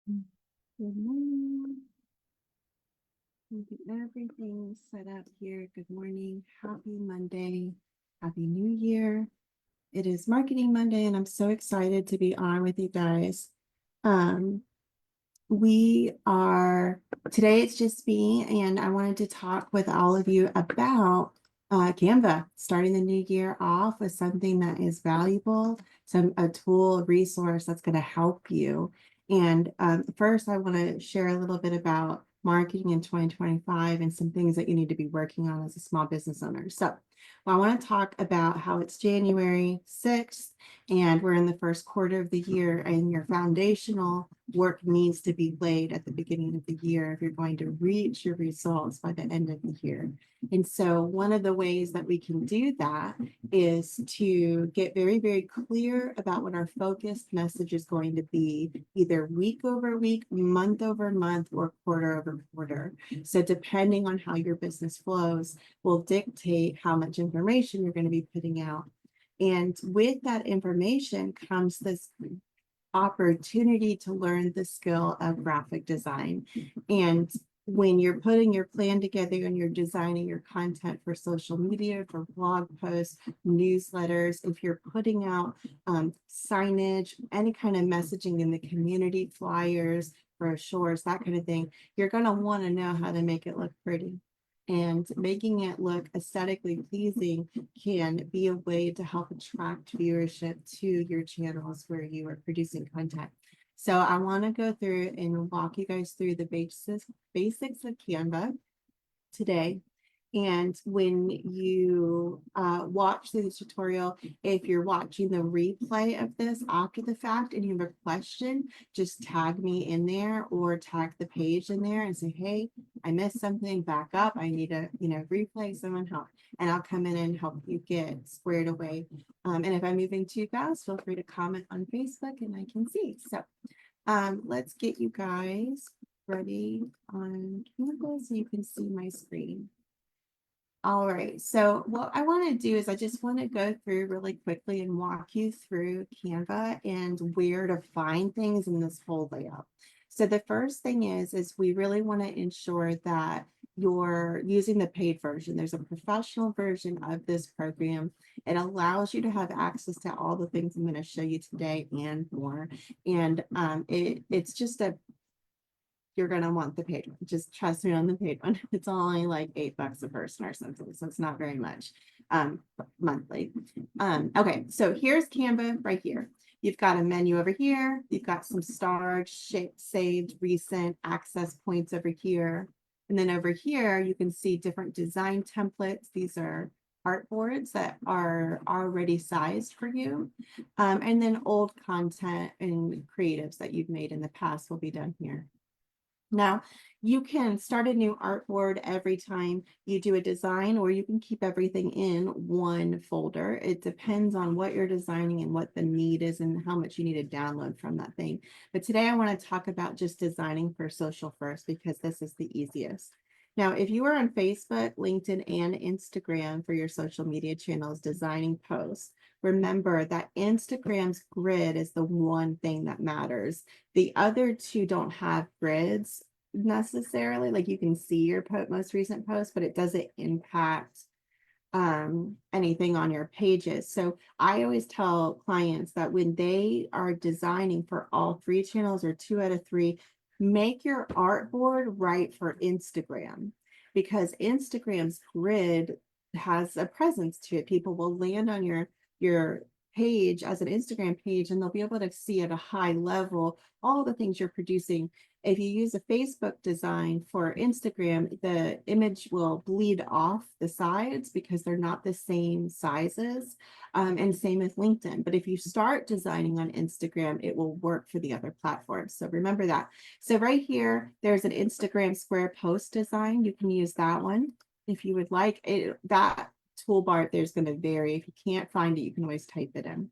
Good morning. We'll get everything set up here. Good morning. Happy Monday. Happy New Year. It is Marketing Monday, and I'm so excited to be on with you guys. Um, we are today, it's just me, and I wanted to talk with all of you about Canva, starting the new year off with something that is valuable, a tool, a resource that's going to help you. And first, I want to share a little bit about marketing in 2025 and some things that you need to be working on as a small business owner. So, I want to talk about how it's January 6th and we're in the first quarter of the year, and your foundational work needs to be laid at the beginning of the year if you're going to reach your results by the end of the year. And so one of the ways that we can do that is to get very, very clear about what our focused message is going to be, either week over week, month over month, or quarter over quarter. So depending on how your business flows will dictate how much information you're going to be putting out. And with that information comes this opportunity to learn the skill of graphic design. And when you're putting your plan together and you're designing your content for social media, for blog posts, newsletters, if you're putting out signage, any kind of messaging in the community, flyers, brochures, that kind of thing, you're going to want to know how to make it look pretty. And making it look aesthetically pleasing can be a way to help attract viewership to your channels where you are producing content. So I want to go through and walk you guys through the basics of Canva today. And when you watch the tutorial, if you're watching the replay of this after the fact and you have a question, just tag me in there or tag the page in there and say, hey, I missed something, back up. I need a, replay, someone help. And I'll come in and help you get squared away. And if I'm moving too fast, feel free to comment on Facebook and I can see. So let's get you guys ready on Canva so you can see my screen. All right, so what I want to do is I just want to go through really quickly and walk you through Canva and where to find things in this whole layout. So the first thing is we really want to ensure that you're using the paid version. There's a professional version of this program. It allows you to have access to all the things I'm going to show you today and more. And it's just you're going to want the paid one. Just trust me on the paid one. It's only like $8 a person or something. So it's not very much monthly. Okay, so here's Canva right here. You've got a menu over here. You've got some starred, saved, recent access points over here. And then over here, you can see different design templates. These are artboards that are already sized for you. And then old content and creatives that you've made in the past will be done here. Now, you can start a new artboard every time you do a design, or you can keep everything in one folder. It depends on what you're designing and what the need is and how much you need to download from that thing. But today I want to talk about just designing for social first because this is the easiest. Now, if you are on Facebook, LinkedIn, and Instagram for your social media channels designing posts, remember that Instagram's grid is the one thing that matters. The other two don't have grids necessarily. Like you can see your most recent post, but it doesn't impact anything on your pages. So I always tell clients that when they are designing for all three channels or 2 out of 3, make your artboard right for Instagram, because Instagram's grid has a presence to it. People will land on your page as an Instagram page and they'll be able to see at a high level all the things you're producing. If you use a Facebook design for Instagram, the image will bleed off the sides because they're not the same sizes, and same with LinkedIn. But if you start designing on Instagram, it will work for the other platforms. So remember that. So right here, there's an Instagram square post design. You can use that one if you would like. That toolbar there's going to vary. If you can't find it, you can always type it in.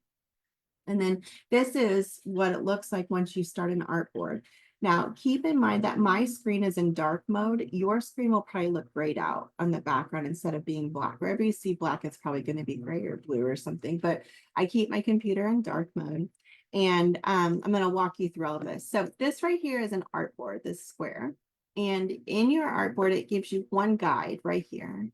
And then this is what it looks like once you start an artboard. Now, keep in mind that my screen is in dark mode. Your screen will probably look grayed out on the background instead of being black. Wherever you see black, it's probably going to be gray or blue or something. But I keep my computer in dark mode. And I'm going to walk you through all of this. So this right here is an artboard, this square. And in your artboard, it gives you one guide right here.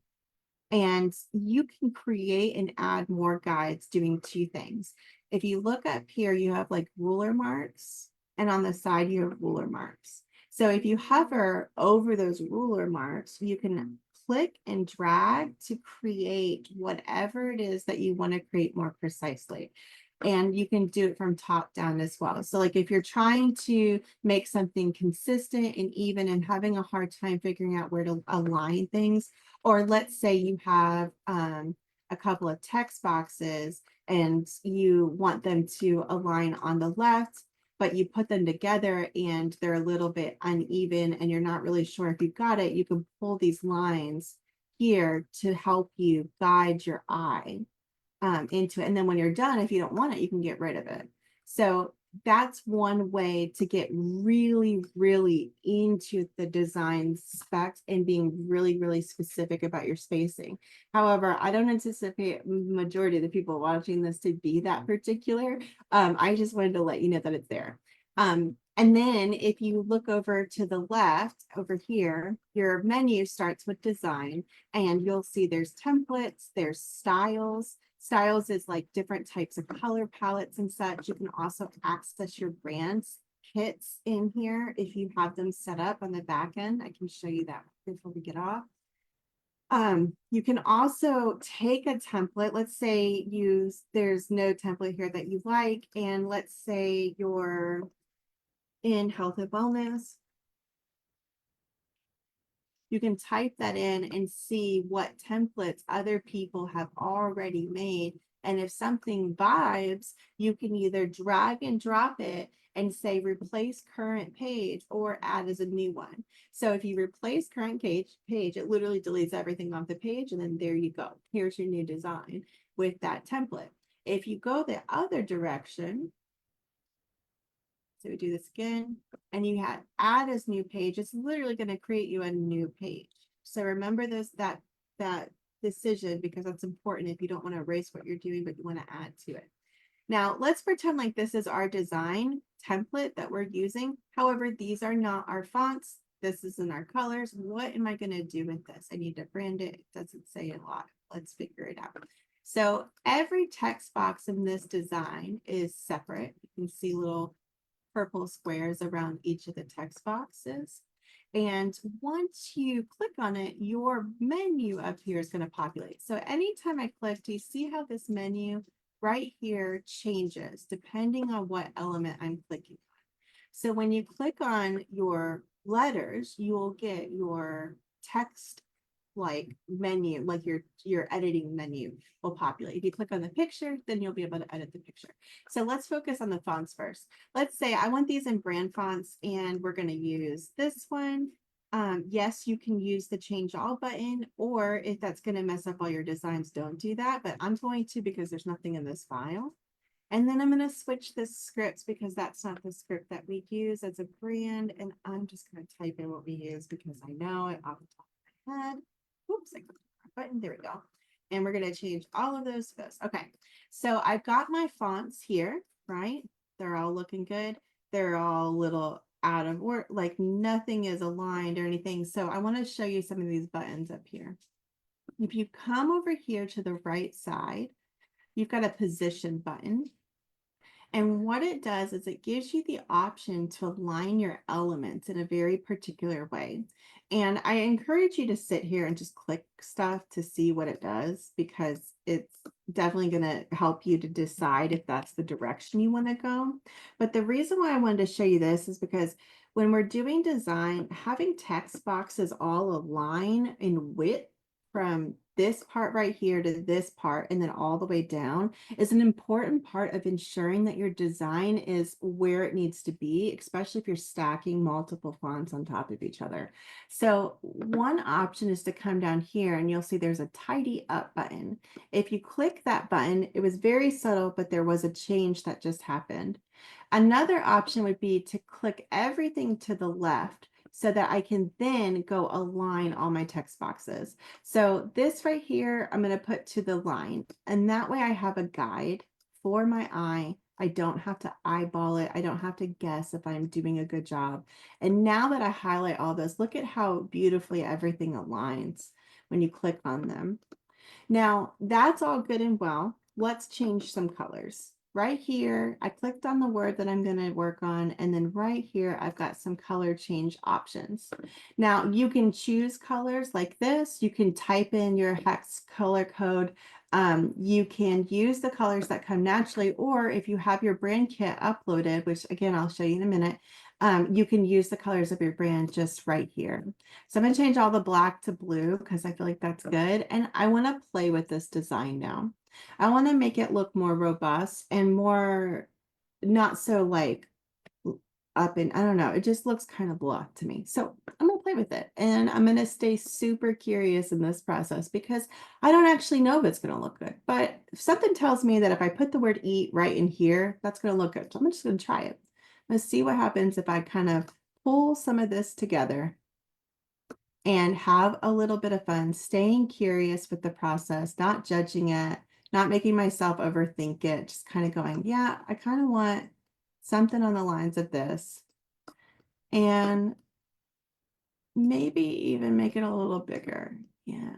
And you can create and add more guides doing two things. If you look up here, you have like ruler marks, and on the side, you have ruler marks. So if you hover over those ruler marks, you can click and drag to create whatever it is that you want to create more precisely. And you can do it from top down as well. So like if you're trying to make something consistent and even and having a hard time figuring out where to align things, or let's say you have a couple of text boxes and you want them to align on the left, but you put them together and they're a little bit uneven and you're not really sure if you've got it, you can pull these lines here to help you guide your eye into it. And then when you're done, if you don't want it, you can get rid of it. So that's one way to get really, really into the design specs and being really, really specific about your spacing. However, I don't anticipate majority of the people watching this to be that particular. I just wanted to let you know that it's there. And then if you look over to the left over here, your menu starts with design and you'll see there's templates, there's styles. Styles is like different types of color palettes and such. You can also access your brands kits in here if you have them set up on the back end. I can show you that before we get off. You can also take a template. Let's say there's no template here that you like, and let's say you're in health and wellness. You can type that in and see what templates other people have already made. And if something vibes, you can either drag and drop it and say replace current page or add as a new one. So if you replace current page, it literally deletes everything off the page. And then there you go. Here's your new design with that template. If you go the other direction, so we do this again, and you had add as new page, it's literally going to create you a new page. So remember that decision, because that's important if you don't want to erase what you're doing, but you want to add to it. Now let's pretend like this is our design template that we're using. However, these are not our fonts. This isn't our colors. What am I going to do with this? I need to brand it. It doesn't say a lot. Let's figure it out. So every text box in this design is separate. You can see little purple squares around each of the text boxes. And once you click on it, your menu up here is going to populate. So anytime I click, do you see how this menu right here changes depending on what element I'm clicking on? So when you click on your letters, you will get your text like menu, like your editing menu will populate. If you click on the picture, then you'll be able to edit the picture. So let's focus on the fonts first. Let's say I want these in brand fonts and we're going to use this one. Yes, you can use the change all button, or if that's going to mess up all your designs, don't do that. But I'm going to, because there's nothing in this file. And then I'm going to switch this script because that's not the script that we use as a brand. And I'm just going to type in what we use because I know it off the top of my head. Oops, I clicked the wrong button. There we go. And we're going to change all of those to this. Okay, so I've got my fonts here, right? They're all looking good. They're all a little out of order, like nothing is aligned or anything. So I want to show you some of these buttons up here. If you come over here to the right side, you've got a position button. And what it does is it gives you the option to align your elements in a very particular way. And I encourage you to sit here and just click stuff to see what it does, because it's definitely going to help you to decide if that's the direction you want to go. But the reason why I wanted to show you this is because when we're doing design, having text boxes all align in width from this part right here to this part and then all the way down is an important part of ensuring that your design is where it needs to be, especially if you're stacking multiple fonts on top of each other. So one option is to come down here and you'll see there's a tidy up button. If you click that button, it was very subtle, but there was a change that just happened. Another option would be to click everything to the left so that I can then go align all my text boxes. So this right here, I'm going to put to the line, and that way I have a guide for my eye I don't have to eyeball it. I don't have to guess if I'm doing a good job. And now that I highlight all those, look at how beautifully everything aligns when you click on them. Now, that's all good and well. Let's change some colors. Right here, I clicked on the word that I'm going to work on, and then right here, I've got some color change options. Now, you can choose colors like this. You can type in your hex color code. You can use the colors that come naturally, or if you have your brand kit uploaded, which again, I'll show you in a minute, you can use the colors of your brand just right here. So I'm going to change all the black to blue because I feel like that's good. And I want to play with this design now. I want to make it look more robust and more not so like up and I don't know. It just looks kind of blah to me. So I'm going to play with it and I'm going to stay super curious in this process because I don't actually know if it's going to look good. But if something tells me that if I put the word eat right in here, that's going to look good. So I'm just going to try it. Let's see what happens if I kind of pull some of this together and have a little bit of fun, staying curious with the process, not judging it, not making myself overthink it, just kind of going, yeah, I kind of want something on the lines of this. And maybe even make it a little bigger. Yeah,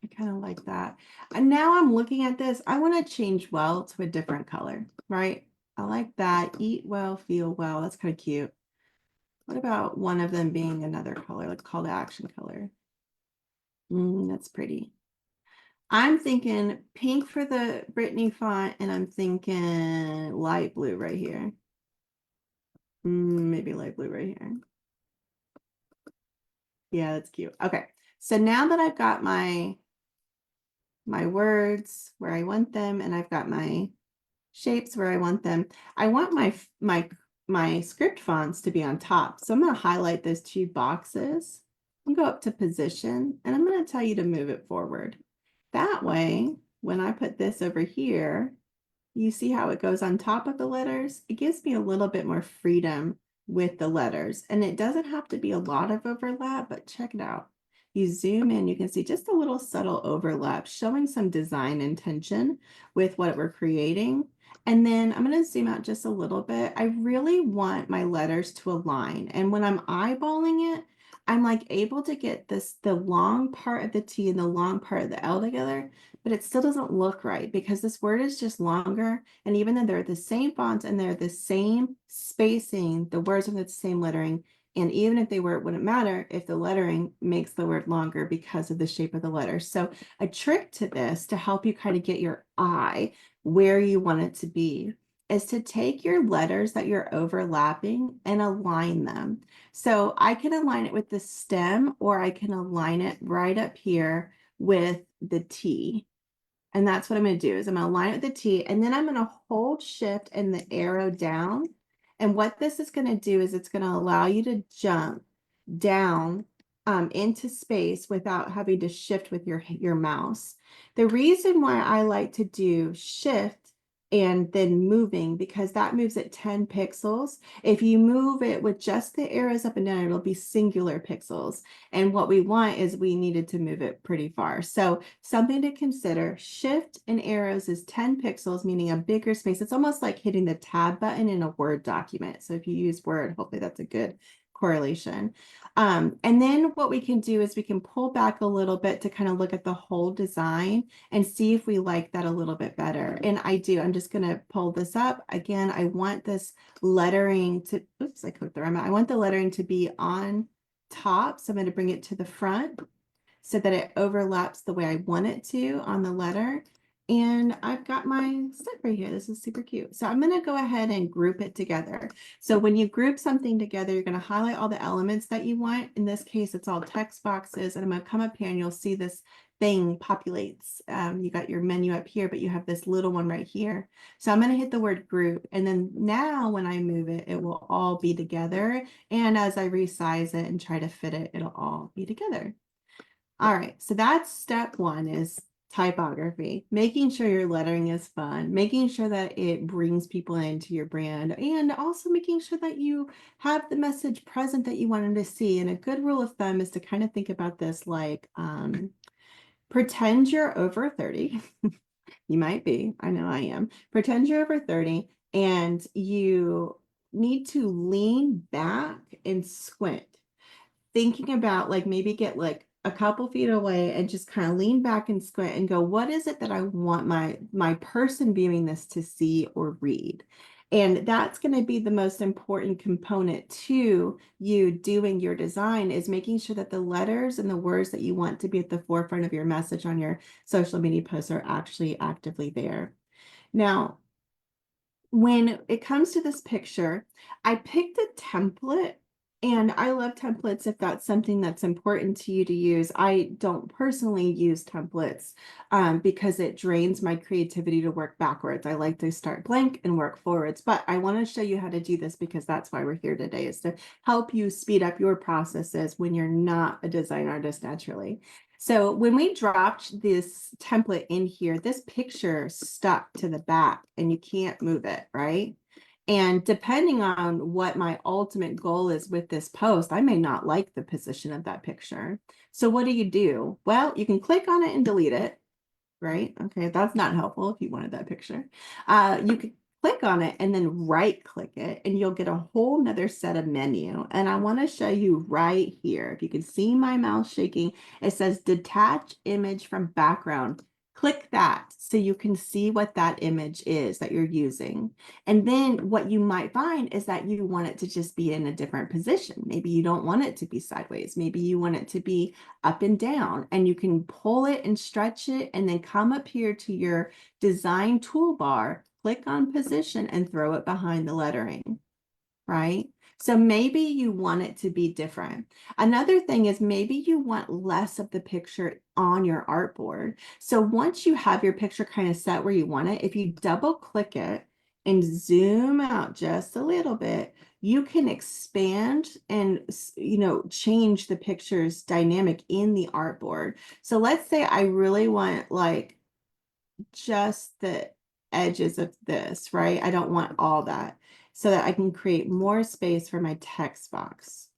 I kind of like that. And now I'm looking at this. I want to change well to a different color, right? I like that. Eat well, feel well. That's kind of cute. What about one of them being another color, like call to action color? That's pretty. I'm thinking pink for the Brittany font, and I'm thinking light blue right here. Maybe light blue right here. Yeah, that's cute. Okay, so now that I've got my words where I want them, and I've got my shapes where I want them, I want my script fonts to be on top. So I'm going to highlight those two boxes and go up to position, and I'm going to tell you to move it forward. That way, when I put this over here, you see how it goes on top of the letters? It gives me a little bit more freedom with the letters. And it doesn't have to be a lot of overlap, but check it out. You zoom in, you can see just a little subtle overlap showing some design intention with what we're creating. And then I'm going to zoom out just a little bit. I really want my letters to align. And when I'm eyeballing it, I'm like able to get the long part of the T and the long part of the L together, but it still doesn't look right because this word is just longer. And even though they're the same font and they're the same spacing, the words are the same lettering. And even if they were, it wouldn't matter if the lettering makes the word longer because of the shape of the letter. So a trick to this to help you kind of get your eye where you want it to be is to take your letters that you're overlapping and align them. So I can align it with the stem, or I can align it right up here with the T. And that's what I'm going to do is I'm going to line up the T, and then I'm going to hold shift and the arrow down. And what this is going to do is it's going to allow you to jump down into space without having to shift with your mouse. The reason why I like to do shift and then moving, because that moves at 10 pixels. If you move it with just the arrows up and down, it'll be singular pixels. And what we want is we needed to move it pretty far. So something to consider, shift and arrows is 10 pixels, meaning a bigger space. It's almost like hitting the tab button in a Word document. So if you use Word, hopefully that's a good correlation. And then what we can do is we can pull back a little bit to kind of look at the whole design and see if we like that a little bit better. And I do. I'm just going to pull this up. Again, I want this lettering to, oops, I clicked the wrong. I want the lettering to be on top. So I'm going to bring it to the front so that it overlaps the way I want it to on the letter. And I've got my stuff right here. This is super cute. So I'm going to go ahead and group it together. So when you group something together, you're going to highlight all the elements that you want. In this case, it's all text boxes. And I'm going to come up here and you'll see this thing populates. You got your menu up here, but you have this little one right here. So I'm going to hit the word group. And then now when I move it, it will all be together. And as I resize it and try to fit it, it'll all be together. All right, so that's step one is typography, making sure your lettering is fun, making sure that it brings people into your brand, and also making sure that you have the message present that you want them to see. And a good rule of thumb is to kind of think about this like, pretend you're over 30. You might be, I know I am. Pretend you're over 30 and you need to lean back and squint, thinking about like maybe get like a couple feet away and just kind of lean back and squint and go, what is it that I want my person viewing this to see or read? And that's going to be the most important component to you doing your design, is making sure that the letters and the words that you want to be at the forefront of your message on your social media posts are actually actively there. Now, when it comes to this picture, I picked a template, and I love templates if that's something that's important to you to use. I don't personally use templates because it drains my creativity to work backwards. I like to start blank and work forwards, but I want to show you how to do this because that's why we're here today, is to help you speed up your processes when you're not a design artist naturally. So when we dropped this template in here, this picture stuck to the back and you can't move it, right? And depending on what my ultimate goal is with this post, I may not like the position of that picture. So what do? Well, you can click on it and delete it, right? Okay, that's not helpful if you wanted that picture. You could click on it and then right click it, and you'll get a whole nother set of menu. And I want to show you right here. If you can see my mouse shaking, it says detach image from background. Click that so you can see what that image is that you're using. And then what you might find is that you want it to just be in a different position. Maybe you don't want it to be sideways. Maybe you want it to be up and down, and you can pull it and stretch it and then come up here to your design toolbar, click on position and throw it behind the lettering, right? So maybe you want it to be different. Another thing is maybe you want less of the picture on your artboard. So once you have your picture kind of set where you want it, if you double click it and zoom out just a little bit, you can expand and change the picture's dynamic in the artboard. So let's say I really want like just the edges of this, right? I don't want all that, so that I can create more space for my text box.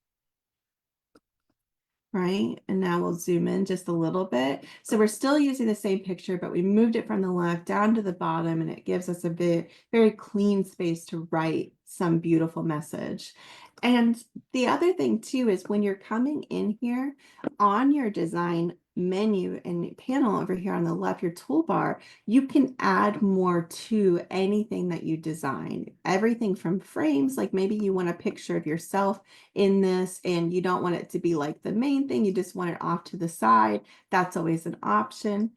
Right? And now we'll zoom in just a little bit. So we're still using the same picture, but we moved it from the left down to the bottom, and it gives us a very, very clean space to write some beautiful message. And the other thing too is when you're coming in here on your design menu and panel over here on the left, your toolbar, you can add more to anything that you design. Everything from frames, like maybe you want a picture of yourself in this and you don't want it to be like the main thing, you just want it off to the side. That's always an option.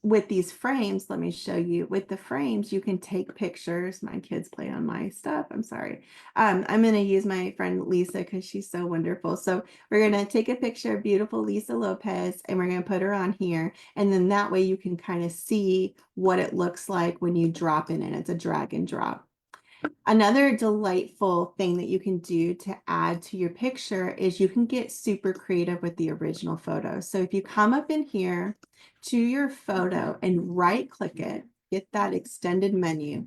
With these frames, let me show you. With the frames, you can take pictures. My kids play on my stuff. I'm sorry. I'm going to use my friend Lisa because she's so wonderful. So we're going to take a picture of beautiful Lisa Lopez and we're going to put her on here. And then that way you can kind of see what it looks like when you drop in it. It's a drag and drop. Another delightful thing that you can do to add to your picture is you can get super creative with the original photo. So if you come up in here to your photo and right click it, get that extended menu.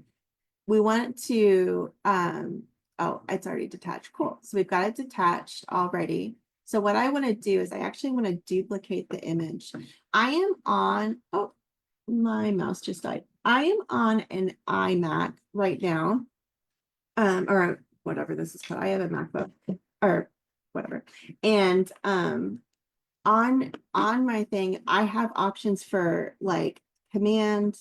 We want to, oh, it's already detached. Cool. So we've got it detached already. So what I want to do is I actually want to duplicate the image. I am on, oh, my mouse just died. I am on an iMac right now. Or whatever this is called. I have a MacBook or whatever. And on my thing, I have options for like command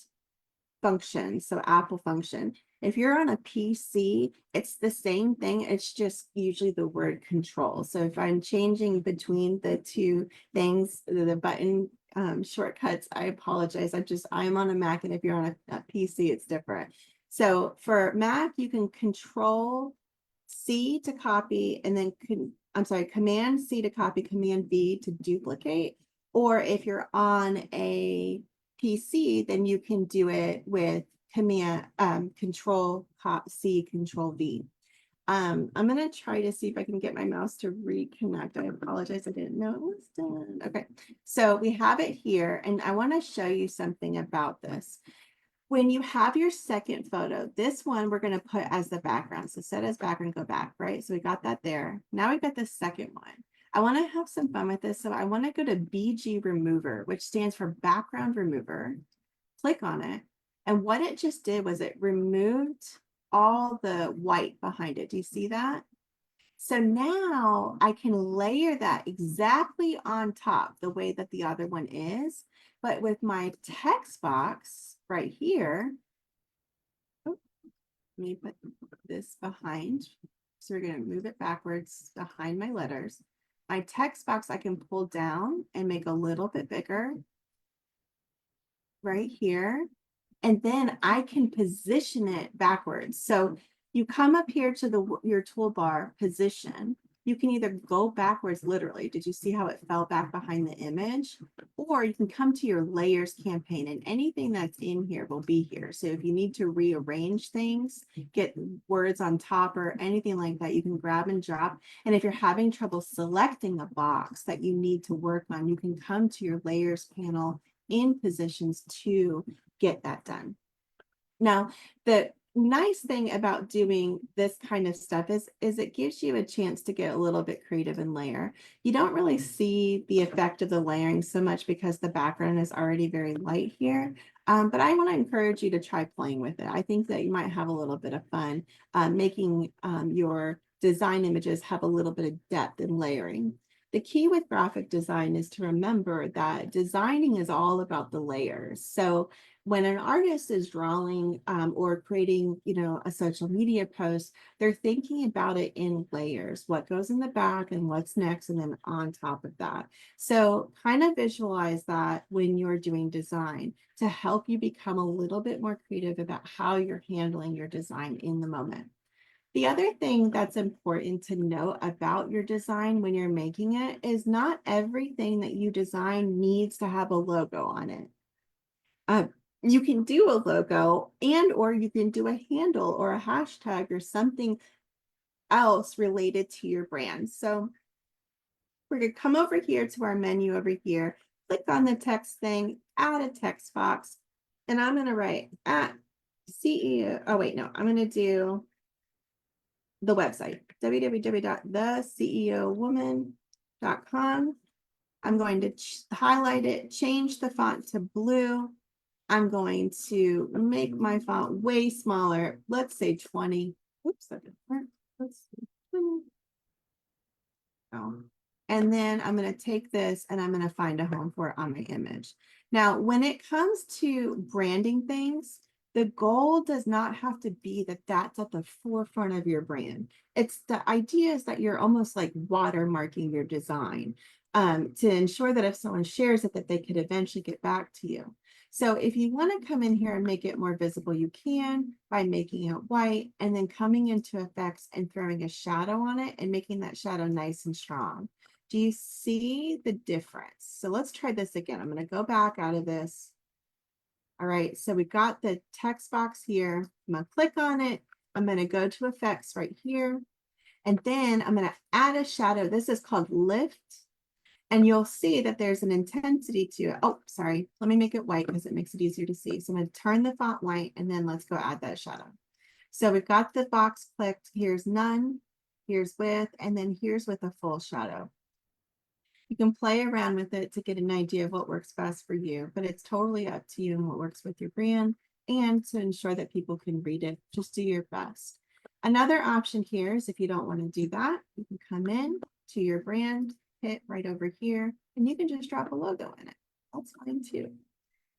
function, so Apple function. If you're on a PC, it's the same thing. It's just usually the word control. So if I'm changing between the two things, the button shortcuts, I apologize. I'm on a Mac, and if you're on a PC, it's different. So for Mac, you can control C to copy, and then command C to copy, command V to duplicate. Or if you're on a PC, then you can do it with command control C, control V. I'm gonna try to see if I can get my mouse to reconnect. I apologize, I didn't know it was done. Okay, so we have it here, and I want to show you something about this. When you have your second photo, this one we're going to put as the background. So set as background, go back, right? So we got that there. Now we've got the second one. I want to have some fun with this. So I want to go to BG Remover, which stands for Background Remover. Click on it. And what it just did was it removed all the white behind it. Do you see that? So now I can layer that exactly on top the way that the other one is, but with my text box right here, oh, let me put this behind. So we're going to move it backwards behind my letters. My text box I can pull down and make a little bit bigger right here. And then I can position it backwards. So you come up here to your toolbar position. You can either go backwards literally. Did you see how it fell back behind the image? Or you can come to your layers campaign and anything that's in here will be here. So if you need to rearrange things, get words on top or anything like that, you can grab and drop. And if you're having trouble selecting a box that you need to work on, you can come to your layers panel in positions to get that done. Now, the nice thing about doing this kind of stuff is it gives you a chance to get a little bit creative and layer. You don't really see the effect of the layering so much because the background is already very light here. But I want to encourage you to try playing with it. I think that you might have a little bit of fun making your design images have a little bit of depth in layering. The key with graphic design is to remember that designing is all about the layers. So when an artist is drawing or creating, a social media post, they're thinking about it in layers, what goes in the back and what's next, and then on top of that. So kind of visualize that when you're doing design to help you become a little bit more creative about how you're handling your design in the moment. The other thing that's important to know about your design when you're making it is not everything that you design needs to have a logo on it. You can do a logo or you can do a handle or a hashtag or something else related to your brand. So we're going to come over here to our menu over here, click on the text thing, add a text box, and I'm going to write at CEO. Oh, wait, no, I'm going to do the website, www.theceowoman.com. I'm going to highlight it, change the font to blue. I'm going to make my font way smaller. Let's say 20. Oops, that didn't work. Let's see. 20. Oh. And then I'm going to take this and I'm going to find a home for it on my image. Now, when it comes to branding things, the goal does not have to be that that's at the forefront of your brand. It's the idea is that you're almost like watermarking your design to ensure that if someone shares it, that they could eventually get back to you. So if you want to come in here and make it more visible, you can by making it white and then coming into effects and throwing a shadow on it and making that shadow nice and strong. Do you see the difference? So let's try this again. I'm going to go back out of this. All right, so we've got the text box here. I'm going to click on it. I'm going to go to effects right here. And then I'm going to add a shadow. This is called lift. And you'll see that there's an intensity to it. Oh, sorry. Let me make it white because it makes it easier to see. So I'm going to turn the font white and then let's go add that shadow. So we've got the box clicked. Here's none, here's with, and then here's with a full shadow. You can play around with it to get an idea of what works best for you, but it's totally up to you and what works with your brand and to ensure that people can read it. Just do your best. Another option here is if you don't want to do that, you can come in to your brand, hit right over here, and you can just drop a logo in it. That's fine too.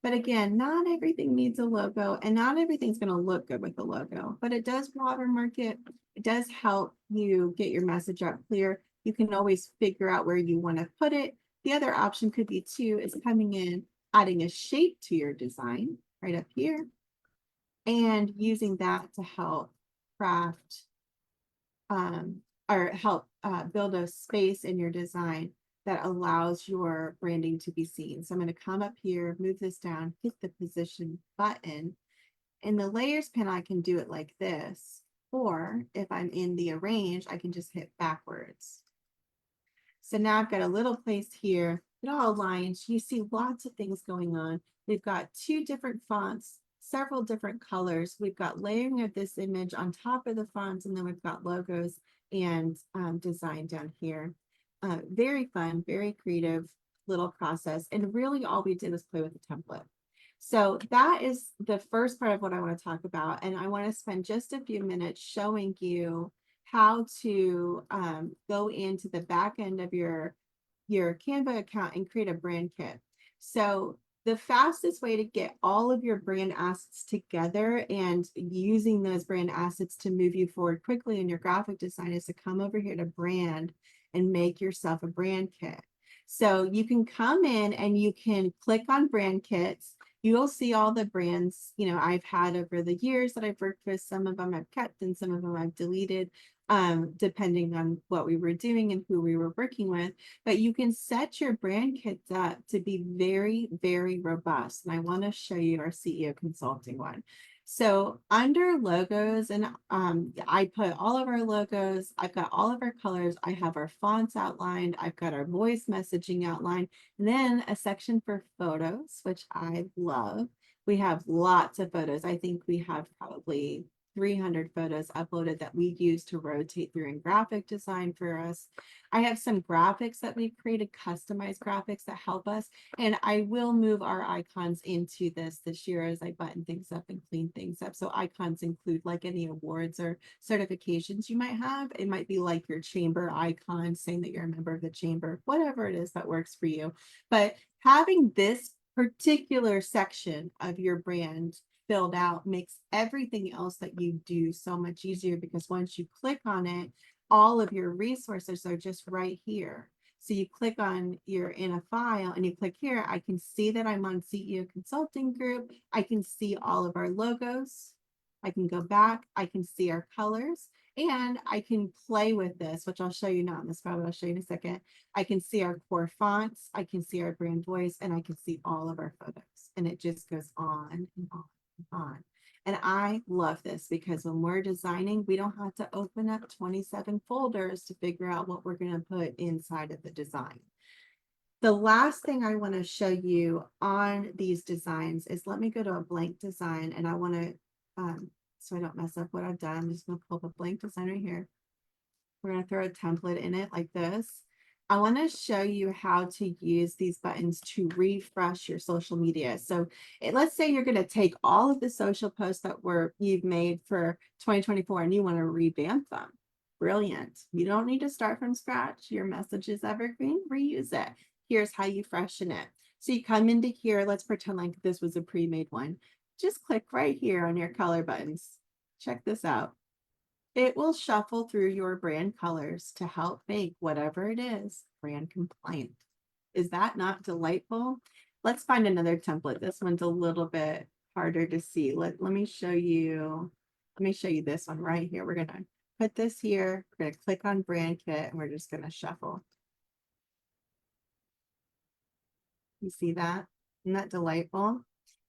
But again, not everything needs a logo and not everything's going to look good with the logo, but it does watermark it. It does help you get your message out clear. You can always figure out where you want to put it. The other option could be too is coming in, adding a shape to your design right up here and using that to help craft or help build a space in your design that allows your branding to be seen. So I'm going to come up here, move this down, hit the position button. In the layers panel, I can do it like this. Or if I'm in the arrange, I can just hit backwards. So now I've got a little place here. It all aligns. You see lots of things going on. We've got two different fonts, several different colors. We've got layering of this image on top of the fonts, and then we've got logos and design down here. Very fun, very creative little process. And really all we did was play with the template. So that is the first part of what I want to talk about. And I want to spend just a few minutes showing you how to go into the back end of your Canva account and create a brand kit. So the fastest way to get all of your brand assets together and using those brand assets to move you forward quickly in your graphic design is to come over here to brand and make yourself a brand kit. So you can come in and you can click on brand kits. You'll see all the brands, I've had over the years that I've worked with. Some of them I've kept and some of them I've deleted, depending on what we were doing and who we were working with. But you can set your brand kits up to be very, very robust. And I want to show you our CEO consulting one. So under logos, and I put all of our logos, I've got all of our colors, I have our fonts outlined, I've got our voice messaging outlined, and then a section for photos, which I love. We have lots of photos. I think we have probably 300 photos uploaded that we use to rotate through in graphic design for us. I have some graphics that we've created, customized graphics that help us. And I will move our icons into this year as I button things up and clean things up. So icons include like any awards or certifications you might have. It might be like your chamber icon saying that you're a member of the chamber, whatever it is that works for you. But having this particular section of your brand filled out makes everything else that you do so much easier, because once you click on it, all of your resources are just right here. So you click on, you're in a file and you click here, I can see that I'm on CEO Consulting Group. I can see all of our logos. I can go back, I can see our colors, and I can play with this, which I'll show you not in this file, but I'll show you in a second. I can see our core fonts, I can see our brand voice, and I can see all of our photos. And it just goes on and on and on. And I love this because when we're designing, we don't have to open up 27 folders to figure out what we're going to put inside of the design. The last thing I want to show you on these designs is, let me go to a blank design, and I want to, so I don't mess up what I've done, I'm just going to pull up a blank design right here. We're going to throw a template in it like this. I want to show you how to use these buttons to refresh your social media. So let's say you're going to take all of the social posts that you've made for 2024 and you want to revamp them. Brilliant. You don't need to start from scratch. Your message is evergreen. Reuse it. Here's how you freshen it. So you come into here. Let's pretend like this was a pre-made one. Just click right here on your color buttons. Check this out. It will shuffle through your brand colors to help make whatever it is brand compliant. Is that not delightful? Let's find another template. This one's a little bit harder to see. Let me show you. Let me show you this one right here. We're going to put this here. We're going to click on brand kit and we're just going to shuffle. You see that? Isn't that delightful?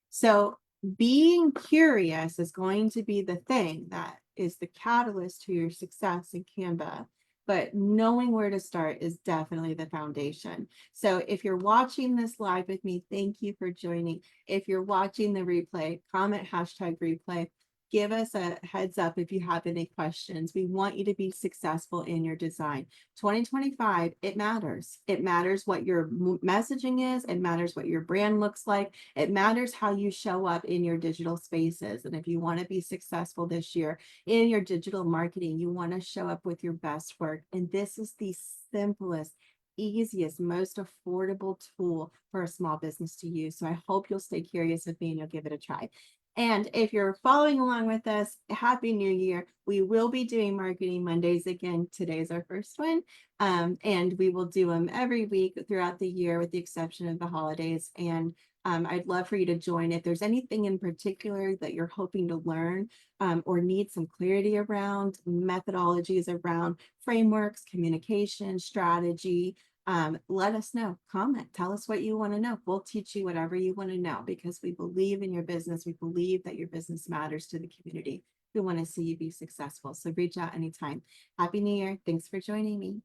So being curious is going to be the thing that is the catalyst to your success in Canva, but knowing where to start is definitely the foundation. So if you're watching this live with me, thank you for joining. If you're watching the replay, comment #replay. Give us a heads up if you have any questions. We want you to be successful in your design. 2025, it matters. It matters what your messaging is. It matters what your brand looks like. It matters how you show up in your digital spaces. And if you want to be successful this year in your digital marketing, you want to show up with your best work. And this is the simplest, easiest, most affordable tool for a small business to use. So I hope you'll stay curious with me and you'll give it a try. And if you're following along with us, Happy New Year. We will be doing Marketing Mondays again. Today's our first one. And we will do them every week throughout the year with the exception of the holidays. And I'd love for you to join. If there's anything in particular that you're hoping to learn or need some clarity around, methodologies around frameworks, communication, strategy, let us know. Comment, tell us what you want to know. We'll teach you whatever you want to know because we believe in your business. We believe that your business matters to the community. We want to see you be successful. So reach out anytime. Happy New Year. Thanks for joining me.